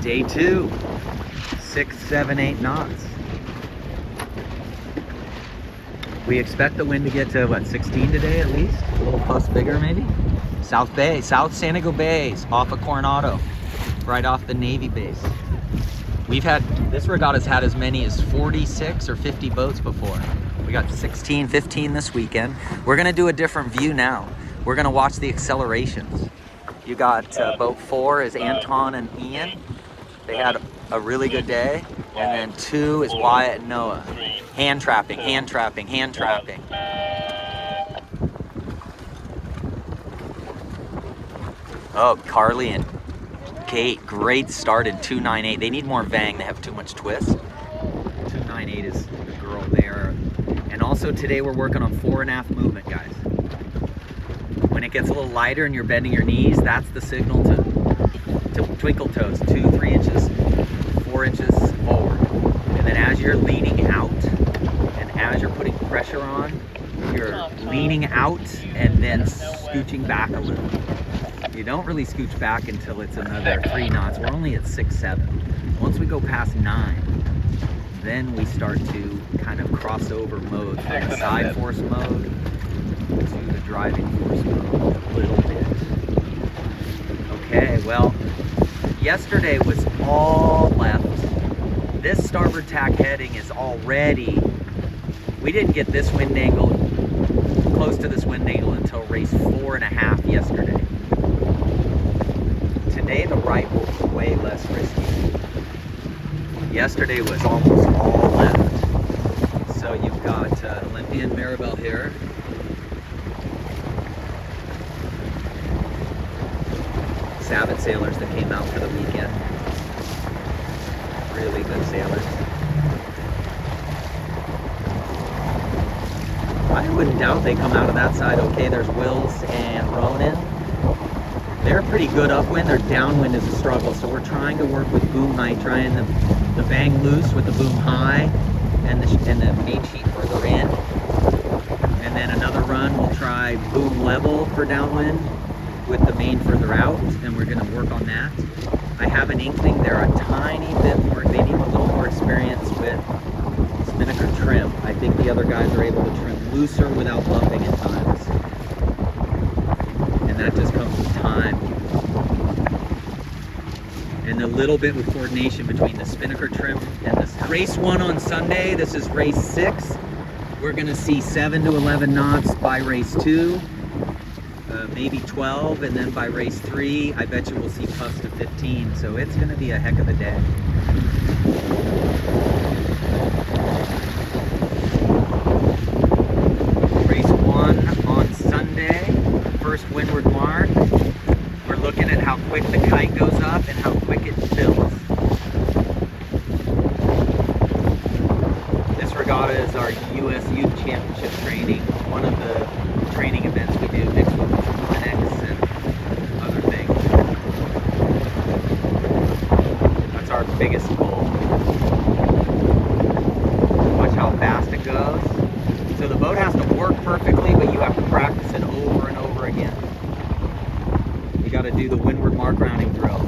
Day 2, 6, 7, 8 knots. We expect the wind to get to what, 16 today at least? A little plus bigger maybe? South Bay, South San Diego Bays, off of Coronado, right off the Navy base. This regatta's had as many as 46 or 50 boats before. We got 16, 15 this weekend. We're gonna do a different view now. We're gonna watch the accelerations. You got boat 4 is Anton and Ian. They had a really good day. And then 2 is Wyatt and Noah. Hand trapping, hand trapping, hand trapping. Oh, Carly and Kate, great start in 298. They need more vang, they have too much twist. 298 is the girl there. And also today we're working on 4 and aft movement, guys. When it gets a little lighter and you're bending your knees, that's the signal to twinkle toes, 2, 3 inches, 4 inches forward. And then as you're leaning out, and as you're putting pressure on, you're leaning out and then scooching back a little. You don't really scooch back until it's another 3 knots. We're only at 6, 7. Once we go past 9, then we start to kind of cross over mode from the side force mode to the driving force mode a little bit. Okay, well, yesterday was all left. This starboard tack heading is already, we didn't get this wind angle, close to this wind angle until race 4.5 yesterday. Today the right will be way less risky. Yesterday was almost all left. So you've got Olympia and Maribel here. Sabbath sailors that came out for the weekend. Really good sailors. I wouldn't doubt they come out of that side okay. There's Wills and Ronan. They're pretty good upwind. Their downwind is a struggle. So we're trying to work with boom height, trying the bang loose with the boom high and the main sheet further in. And then another run, we'll try boom level for downwind with the main further out, and we're gonna work on that. I have an inkling they're a tiny bit more, they need a little more experience with spinnaker trim. I think the other guys are able to trim looser without bumping at times. And that just comes with time. And a little bit with coordination between the spinnaker trim and this. Race 1 on Sunday, this is race 6. We're gonna see 7 to 11 knots by race 2. Maybe 12, and then by race 3, I bet you we'll see plus to 15. So it's going to be a heck of a day. Race 1 on Sunday, first windward mark. We're looking at how quick the kite goes up and how quick it fills. This regatta is our U.S. Youth Championship training, one of the training events we do mixed with clinics and other things. That's our biggest goal. Watch how fast it goes. So the boat has to work perfectly, but you have to practice it over and over again. You got to do the windward mark rounding drill.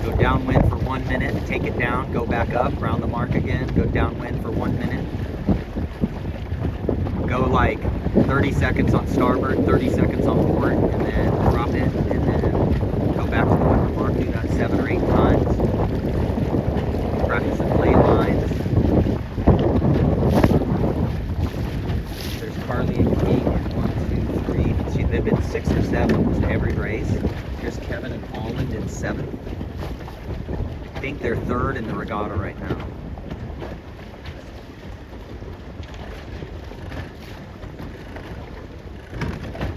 Go downwind for 1 minute, take it down, go back up, round the mark again, go downwind for 1 minute. Go like 30 seconds on starboard, 30 seconds on port, and then drop it, and then go back to the windward mark. Do that 7 or 8 times. Practice in lay lines. There's Carly and Kate in 1, 2, 3. They've been 6 or 7 almost every race. Here's Kevin and Holland in 7th. I think they're 3rd in the regatta right now.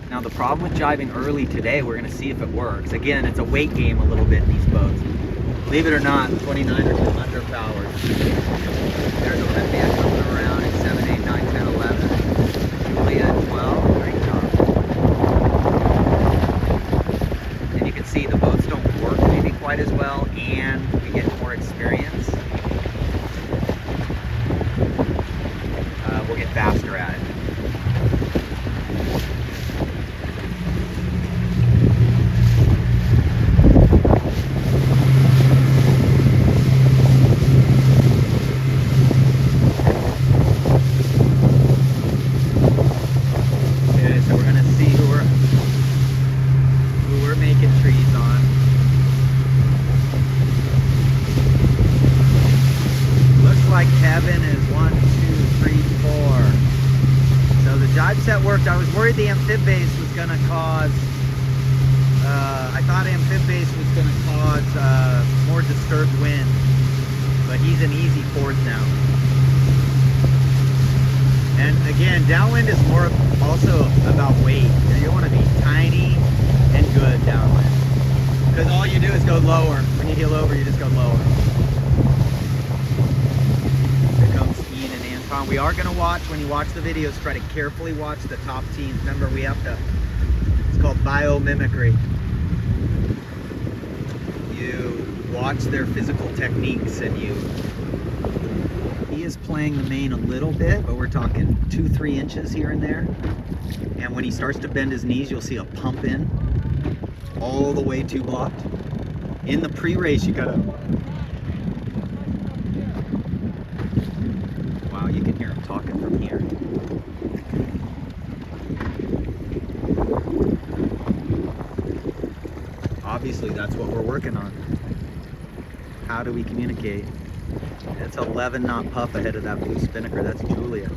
Now the problem with jiving early today, we're going to see if it works. Again, it's a weight game a little bit in these boats. Believe it or not, 29 are just underpowered. There's Olympia coming around at 7, 8, 9, 10, 11. Julia at 12. Great job. And you can see the boats don't work maybe quite as well, and we get more experience. We'll get faster at it. I was worried the amphib base was going to cause, I thought amphib base was going to cause more disturbed wind, but he's an easy fourth now. And again, downwind is more also about weight. You want to be tiny and good downwind. Because all you do is go lower. When you heel over, you just go lower. Here comes Ian and Anton. We are going to watch, when you watch the videos, try to carefully watch the top teams. Remember, we have to, it's called biomimicry. You watch their physical techniques and you, he is playing the main a little bit, but we're talking 2-3 inches here and there. And when he starts to bend his knees, you'll see a pump in all the way 2 blocked. In the pre-race, you gotta, wow, you can hear him talking from here. Obviously, that's what we're working on. How do we communicate? It's 11 knot puff ahead of that blue spinnaker. That's Julia.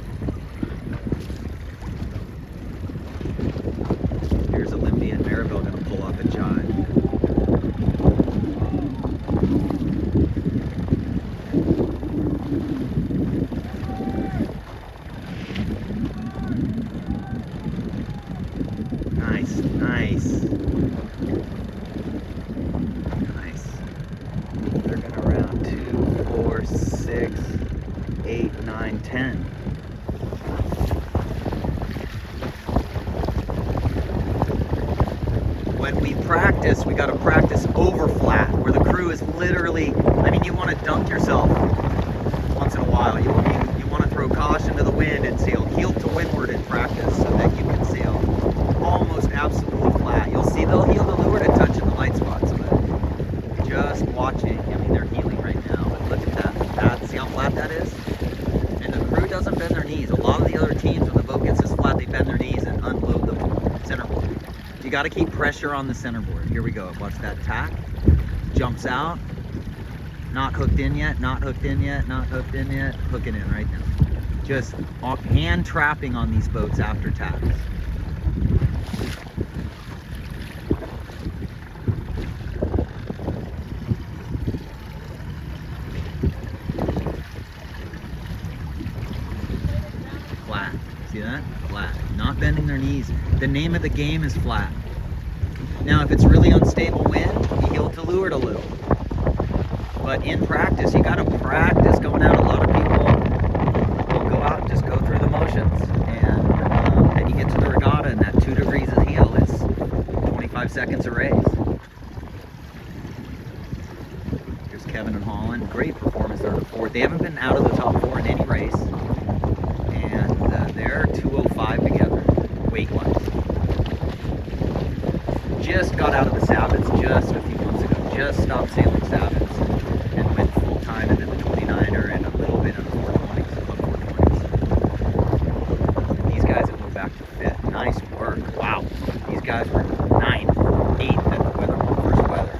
Here's Olympia and Maribel going to pull off a jive. Nice, nice. Nice. They're going to round 2, 4, 6, 8, 9, 10. When we practice, we got to practice over flat, where the crew is literally, I mean, you want to dunk yourself once in a while. You want to throw caution to the wind and sail heel to windward in practice so that you can sail almost absolutely flat. You'll see they'll heel to leeward and touching the light spots, but just watching. I mean, they're heeling right now, but look at that. See how flat that is? And the crew doesn't bend their knees. A lot of the other teams, when the boat gets this flat, they bend their knees and unload the center board. You got to keep pressure on the center board. Here we go. Watch that tack. Jumps out. Not hooked in yet. Not hooked in yet. Not hooked in yet. Hooking in right now. Just hand trapping on these boats after tacks. Flat. See that? Flat. Not bending their knees. The name of the game is flat. Now, if it's really unstable wind, you heel to leeward a little. But in practice, you got to practice going out. A lot of people will go out and just go through the motions. And then you get to the regatta, and that 2 degrees of heel is 25 seconds a race. Here's Kevin and Holland. Great performance. They're in the 4th. They haven't been out of the top 4 in any race. And they're 2:05 together, weight-wise. Just got out of the Sabbaths just a few months ago. Just stopped sailing Sabbaths and went full time into the 29er and a little bit of the 420s, above 420s. These guys have moved back to 5th. Nice work. Wow. These guys were 9th, 8th at the first weather.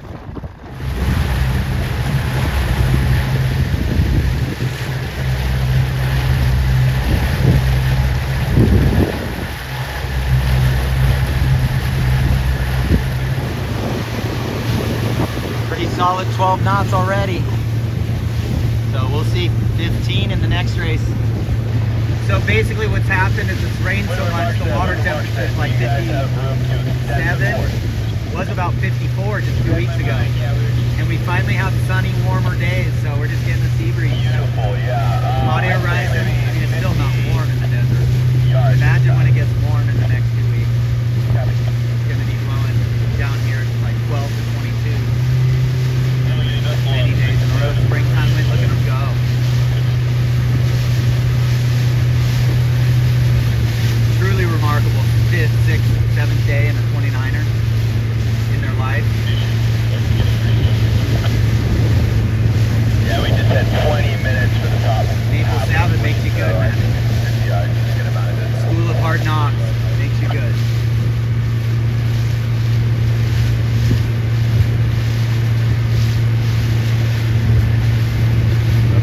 Solid 12 knots already. So we'll see 15 in the next race. So basically what's happened is it's rained so much, the water temperature is like 57. Was about 54 just 2 weeks ago. And we finally have sunny, warmer days, so we're just getting the sea breeze. Hot air rising. I mean, it's still not warm in the desert. Imagine when it gets warm in the next 2 weeks. It's going to be blowing down here to like 12 to 22. Many days in a row. Springtime wind, look at them go. Truly remarkable. 5th, 6th, 7th day in a 29er in their life. Yeah, we just had 20 minutes for the top. Maple Sabbath makes you good, man. School of Hard Knocks makes you good.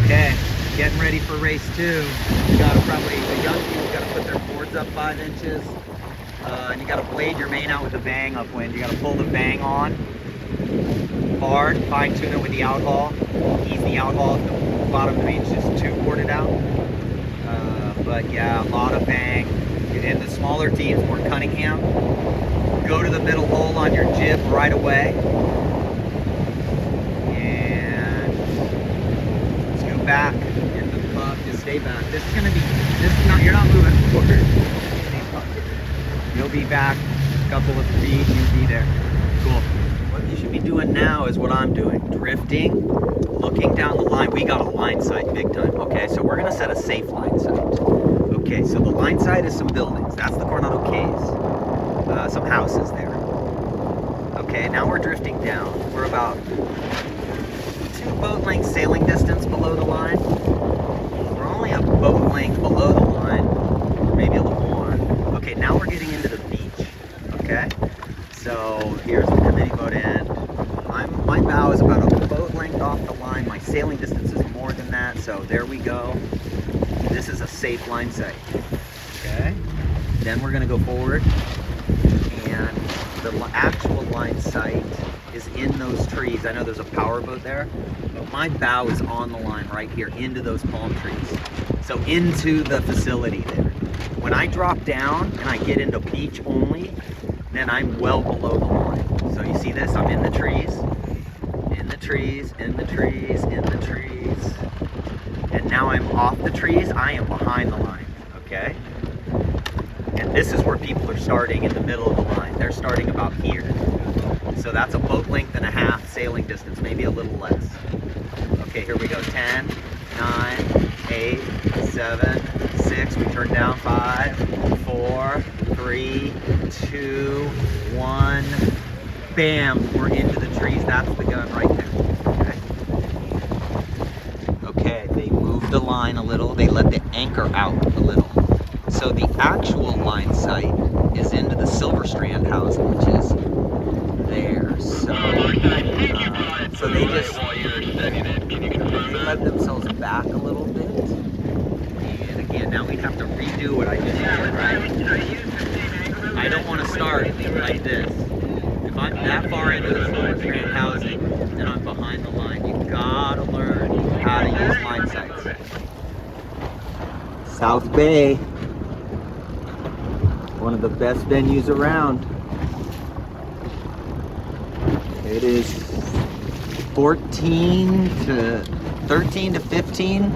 Okay, getting ready for race 2. We got to probably, the young people got to put their boards up 5 inches. And you got to blade your main out with the vang upwind. You got to pull the vang on hard, fine tune it with the out haul, ease the out haul at the bottom of the beach, just 2-quart it out. But yeah, a lot of vang. In the smaller teams, more Cunningham. Go to the middle hole on your jib right away. And let's go back into the puck, just stay back. This is not, you're not moving forward. You'll be back a couple of feet, you'll be there. Cool. What you should be doing now is what I'm doing. Drifting, looking down the line. We got a line sight big time, okay? So we're gonna set a safe line sight. Okay, so the line sight is some buildings. That's the Coronado Cays. Some houses there. Okay, now we're drifting down. We're about 2 boat lengths sailing distance below the line. We're only a boat length below the line, or maybe a little more. Okay, now we're getting into the beach, okay? So here's the mini boat end. My bow is about a boat length off the line. My sailing distance is more than that, so there we go. This is a safe line sight, okay? Then we're gonna go forward, and the actual line sight is in those trees. I know there's a power boat there, but my bow is on the line right here into those palm trees. So into the facility there. When I drop down and I get into beach only, then I'm well below the line. So you see this? I'm in the trees, in the trees, in the trees, in the trees. And now I'm off the trees, I am behind the line, okay? And this is where people are starting in the middle of the line. They're starting about here. So that's a boat length and a half sailing distance, maybe a little less. Okay, here we go. 10, 9, 8, 7, 6. We turn down 5, 4, 3, 2, 1. Bam, we're into the trees. That's the gun right there. Okay, they moved the line a little. They let the anchor out a little. So the actual line sight is into the Silver Strand house, which is there. So they just let themselves back a little bit. And again, now we'd have to redo what I just did, right? I don't want to start like this. If I'm that far into the Silver Strand housing and I'm behind the line, you gotta learn how to use line sights. South Bay, one of the best venues around. It is 13 to 15.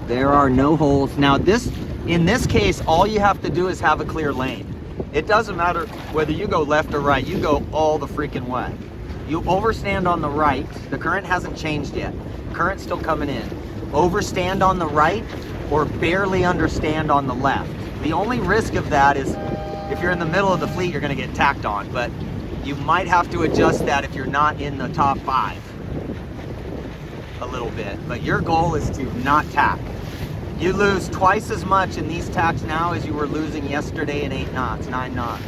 There are no holes. Now in this case, all you have to do is have a clear lane. It doesn't matter whether you go left or right, you go all the freaking way. You overstand on the right, the current hasn't changed yet. Current's still coming in. Overstand on the right or barely understand on the left. The only risk of that is if you're in the middle of the fleet, you're gonna get tacked on, but you might have to adjust that if you're not in the top 5 a little bit. But your goal is to not tack. You lose twice as much in these tacks now as you were losing yesterday in 8 knots, 9 knots.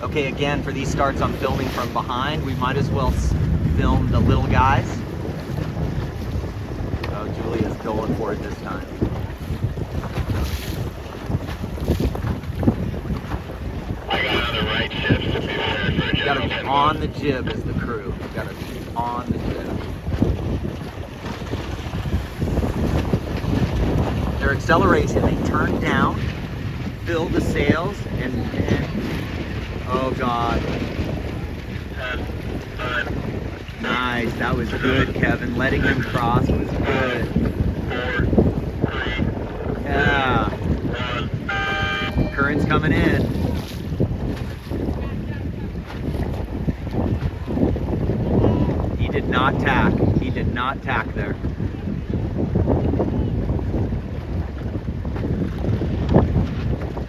Okay, again, for these starts I'm filming from behind. We might as well film the little guys. Oh, Julia's going for it this time. I got another right shift to be prepared for a You gotta be on the jib as the crew. You gotta be on the jib. Their acceleration, they turn down, fill the sails, and oh God. 10, 9, Nice, that was good, Kevin. Letting them cross was good. 4, 3, Yeah. 1. Current's coming in. He did not tack. He did not tack there.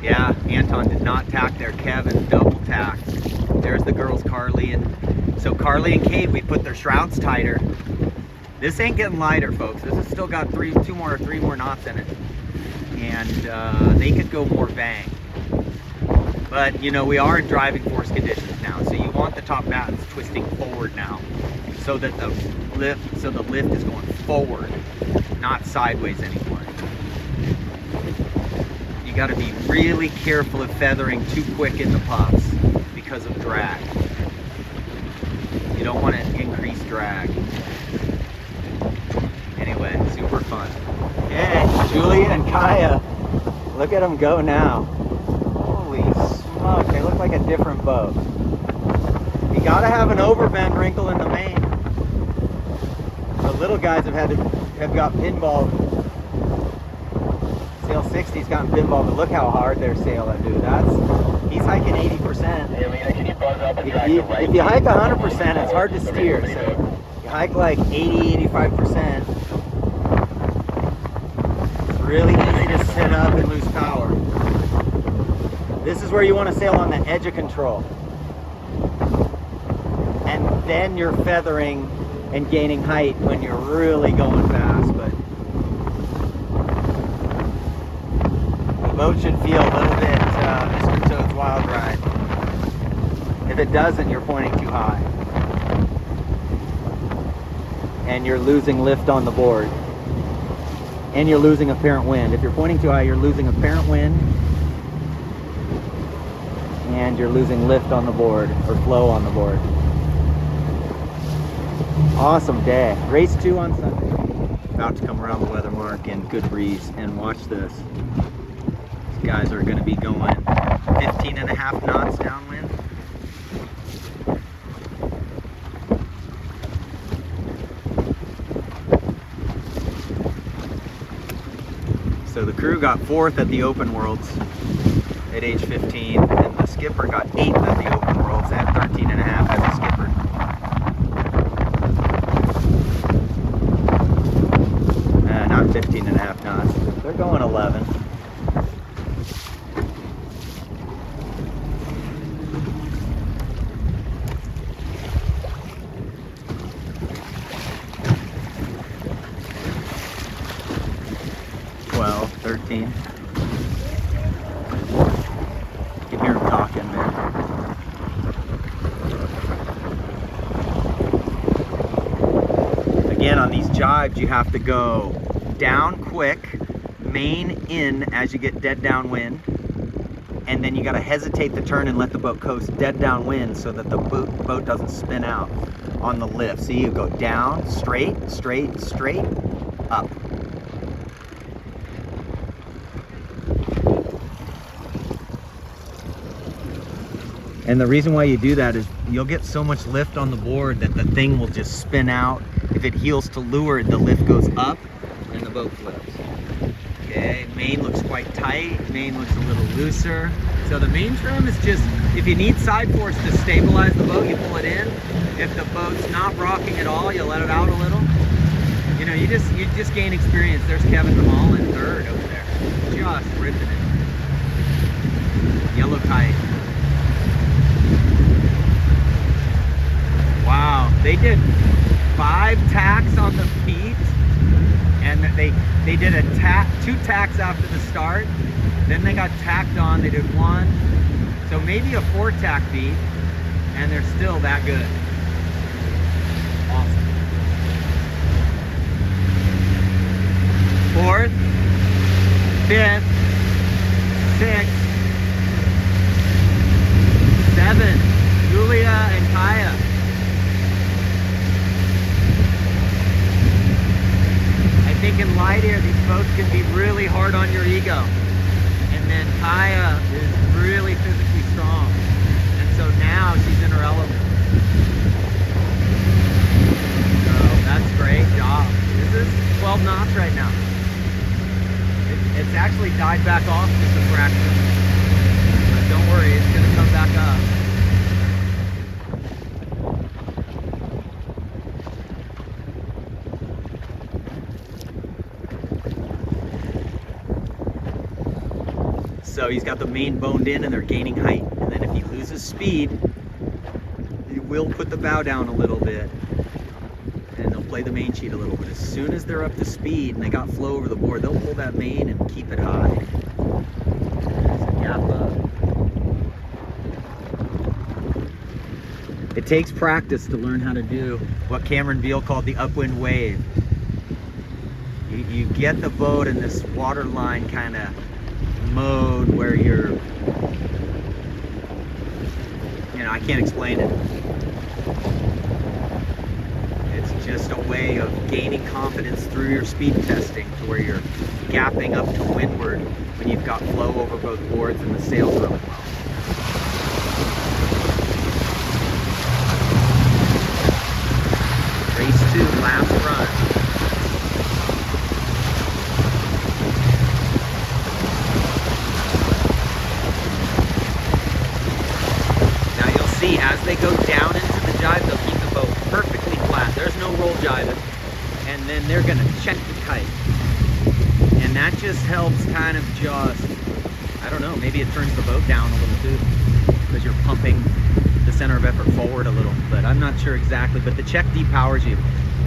Yeah, Anton did not tack there. Kevin double tacked. There's the girls, Carly and so Carly and Kate, we put their shrouds tighter. This ain't getting lighter, folks. This has still got 3 more knots in it, and they could go more vang. But you know, we are in driving force conditions now, so you want the top battens twisting forward now, so that the lift is going forward, not sideways anymore. you got to be really careful of feathering too quick in the pups because of drag. You don't want to increase drag. Anyway, super fun. Hey, Julia and Kaya, look at them go now. Holy smoke, they look like a different boat. You gotta have an overbend wrinkle in the main. The little guys have got pinballed. Sail 60's gotten pinballed, but look how hard they're sailing, dude. He's hiking 80%. If you hike 100%, it's hard to steer. So you hike like 80, 85%. It's really easy to sit up and lose power. This is where you want to sail on the edge of control. And then you're feathering and gaining height when you're really going fast. But the boat should feel a little bit Mr. Toad's Wild Ride. If it doesn't, you're pointing too high. And you're losing lift on the board. And you're losing apparent wind. If you're pointing too high, you're losing apparent wind. And you're losing lift on the board, or flow on the board. Awesome day. Race 2 on Sunday. About to come around the weather mark and good breeze. And watch this. These guys are going to be going 15.5 knots downwind. So the crew got 4th at the Open Worlds at age 15, and the skipper got 8th at the Open Worlds at 13.5 as a skipper. Not 15.5 knots. They're going 11. Well, 13. You can hear them talking there. Again, on these jibes, you have to go down quick, main in as you get dead downwind, and then you got to hesitate to turn and let the boat coast dead downwind so that the boat doesn't spin out on the lift. So you go down, straight, straight, straight, up. And the reason why you do that is you'll get so much lift on the board that the thing will just spin out. If it heels to leeward, the lift goes up and the boat flips. Okay, main looks quite tight, main looks a little looser. So the main trim is just, if you need side force to stabilize the boat, you pull it in. If the boat's not rocking at all, you let it out a little. You know, you just gain experience. There's Kevin Hall in 3rd over there. Just ripping it. Yellow kite. Wow, they did 5 tacks on the feet, and they did a 2 tacks after the start. Then they got tacked on. They did 1, so maybe a 4 tack beat, and they're still that good. Awesome. 4th, 5th, 6th, 7th, Julia and Kaya. I think in light air, these boats can be really hard on your ego. And then Kaya is really physically strong. And so now she's in her element. So that's great job. This is 12 knots right now. It's actually died back off just a fraction. But don't worry, it's going to come back up. So he's got the main boned in and they're gaining height. And then if he loses speed, he will put the bow down a little bit. And they'll play the main sheet a little bit. As soon as they're up to speed and they got flow over the board, they'll pull that main and keep it high. Gap up. It takes practice to learn how to do what Cameron Beal called the upwind wave. You get the boat in this water line kind of mode where you're, I can't explain it. It's just a way of gaining confidence through your speed testing to where you're gapping up to windward when you've got flow over both boards and the sail's really low. Race 2, last run. See, as they go down into the jibe, they'll keep the boat perfectly flat. There's no roll jibing. And then they're gonna check the kite. And that just helps kind of just, I don't know, maybe it turns the boat down a little too, because you're pumping the center of effort forward a little, but I'm not sure exactly. But the check depowers you.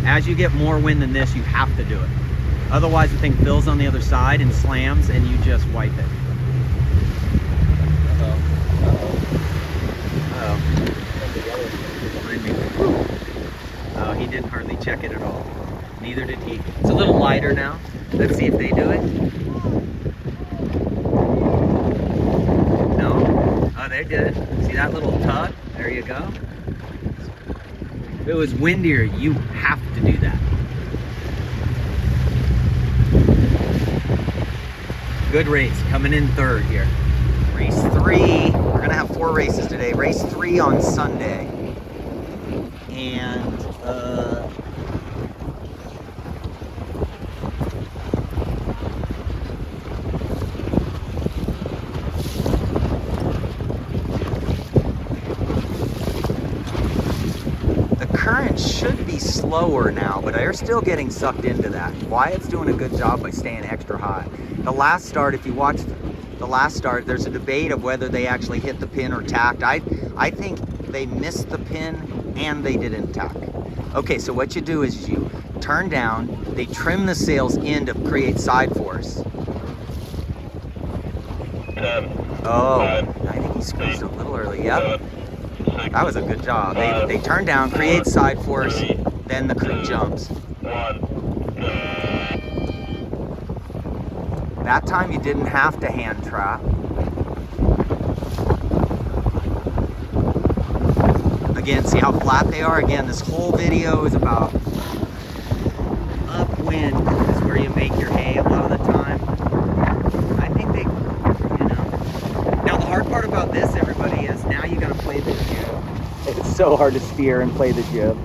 As you get more wind than this, you have to do it. Otherwise the thing fills on the other side and slams and you just wipe it. Oh, he didn't hardly check it at all. Neither did he. It's a little lighter now. Let's see if they do it. No? Oh, they did. See that little tug? There you go. If it was windier, you have to do that. Good race. Coming in third here. Race 3. We're going to have 4 races today. Race 3 on Sunday. And the current should be slower now, but they're still getting sucked into that. Wyatt's doing a good job by staying extra high. The last start, if you watch the last start, there's a debate of whether they actually hit the pin or tacked. I think they missed the pin and they didn't tack. Okay, so what you do is you turn down, they trim the sails in to create side force. Oh, I think he squeezed a little early. Yep. That was a good job. They turn down, create side force, then the crew jumps. That time you didn't have to hand trap. Again, see how flat they are? Again, this whole video is about upwind is where you make your hay a lot of the time. I think they, Now the hard part about this, everybody, is now you gotta play the jib. It's so hard to steer and play the jib.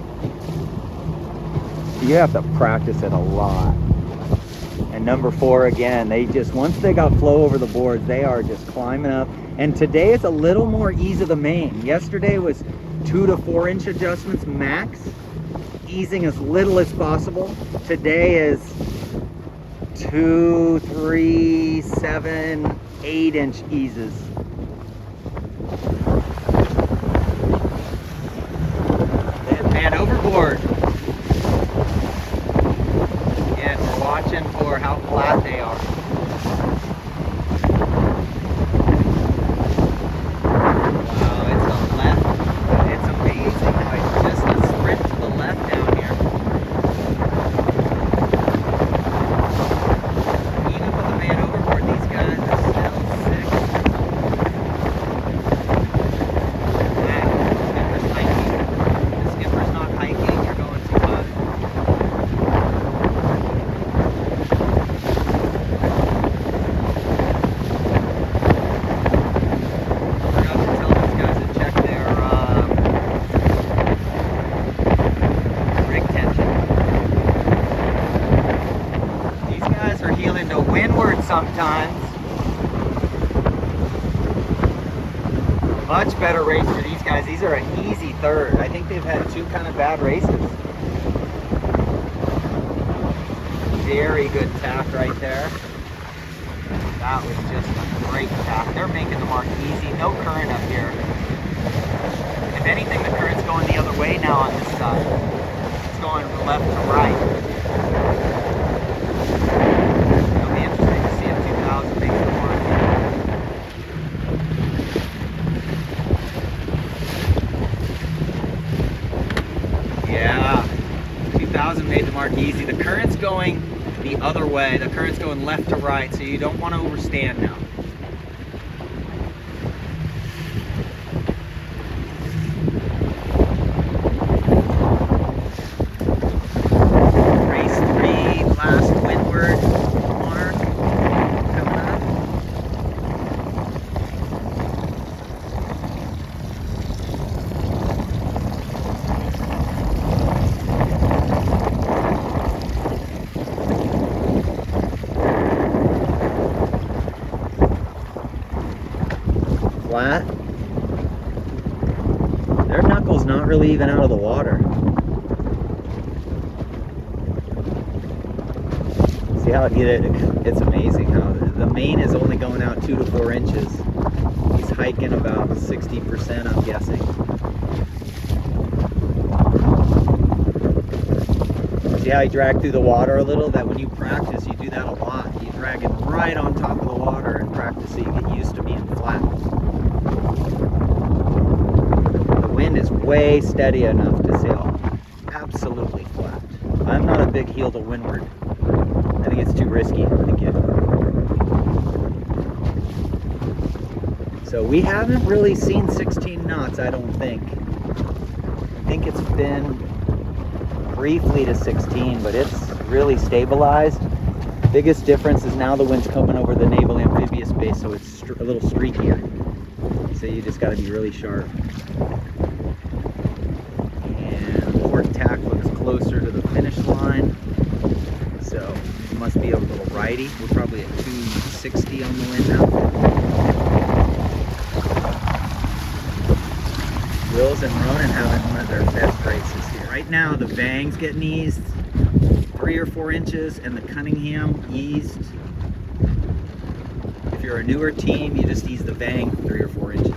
You have to practice it a lot. And number 4, again, they just, once they got flow over the boards, they are just climbing up. And today it's a little more ease of the main. Yesterday was 2 to 4 inch adjustments max, easing as little as possible. Today is 2, 3, 7, 8 inch eases. And overboard. Again, we're watching for how flat they are. Sometimes. Much better race for these guys. These are an easy third. I think they've had 2 kind of bad races. Very good tack right there. That was just a great tack. They're making the mark easy. No current up here. If anything, the current's going the other way now on this side. It's going left to right. Made the mark easy. The current's going the other way. The current's going left to right, so you don't want to overstand now. flat. Their knuckle's not really even out of the water. See how it's amazing how the main is only going out 2 to 4 inches. He's hiking about 60%, I'm guessing. See how he dragged through the water a little? That when you practice, you do that a lot. You drag him right on top of the water and practice so you get used to being flat. The wind is way steady enough to sail absolutely flat. I'm not a big heel to windward. I think it's too risky. So we haven't really seen 16 knots, I don't think. I think it's been briefly to 16, but it's really stabilized. Biggest difference is now the wind's coming over the naval amphibious base, so it's a little streakier. So you just got to be really sharp. And port tack looks closer to the finish line, so it must be a little righty. We're probably at 260 on the wind now. Wills and Ronan having one of their best races here. Right now the Vang's getting eased 3 or 4 inches and the Cunningham eased. If you're a newer team, you just ease the Vang 3 or 4 inches.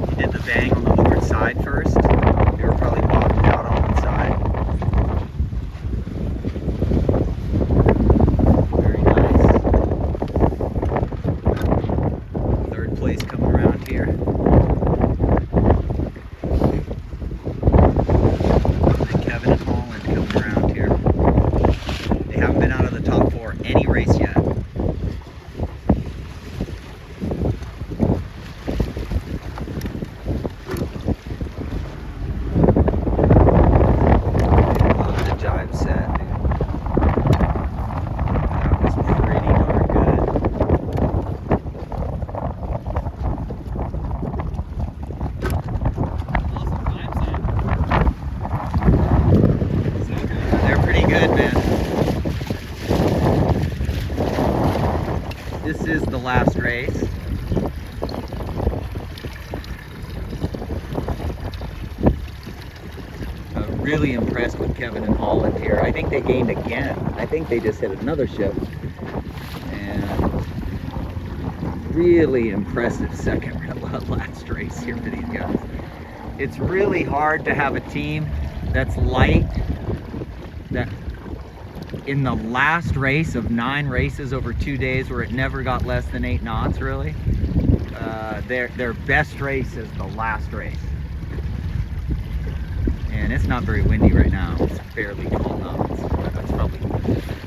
You did the Vang on the leeward side first. They were probably bottomed out on one side. Very nice. Third place coming around here. And Kevin and Holland coming around here. They haven't been out of the top 4 any race yet. This is the last race. Really impressed with Kevin and Holland here. I think they gained again. I think they just hit another ship. And really impressive second last race here for these guys. It's really hard to have a team that's light, that in the last race of 9 races over 2 days where it never got less than 8 knots really. Their best race is the last race. And it's not very windy right now. It's barely 12 knots. It's probably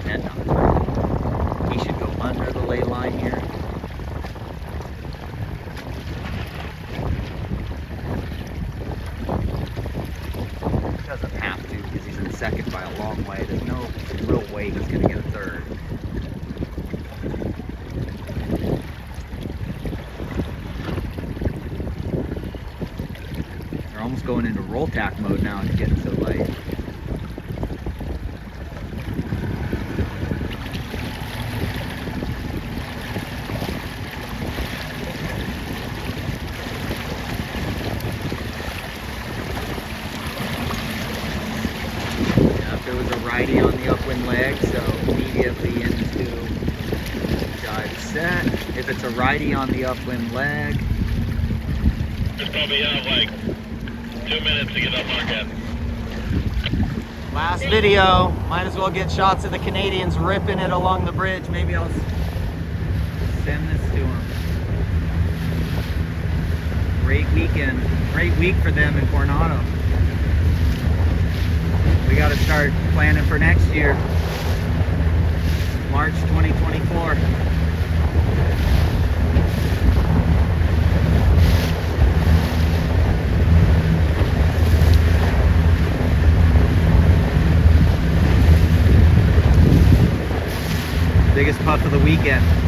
10 knots right now. He should go under the ley line here. Doesn't have to because he's in second by a long way. There's no real way he's going to get a third. They're almost going into roll tack mode now. It's getting so light. There was a righty on the upwind leg, so immediately into jive set. If it's a righty on the upwind leg, It's probably out like 2 minutes to get up market. last video, might as well get shots of the Canadians ripping it along the bridge. Maybe I'll send this to them. Great weekend, great week for them in Coronado. We got to start planning for next year, March 2024. Biggest puff of the weekend.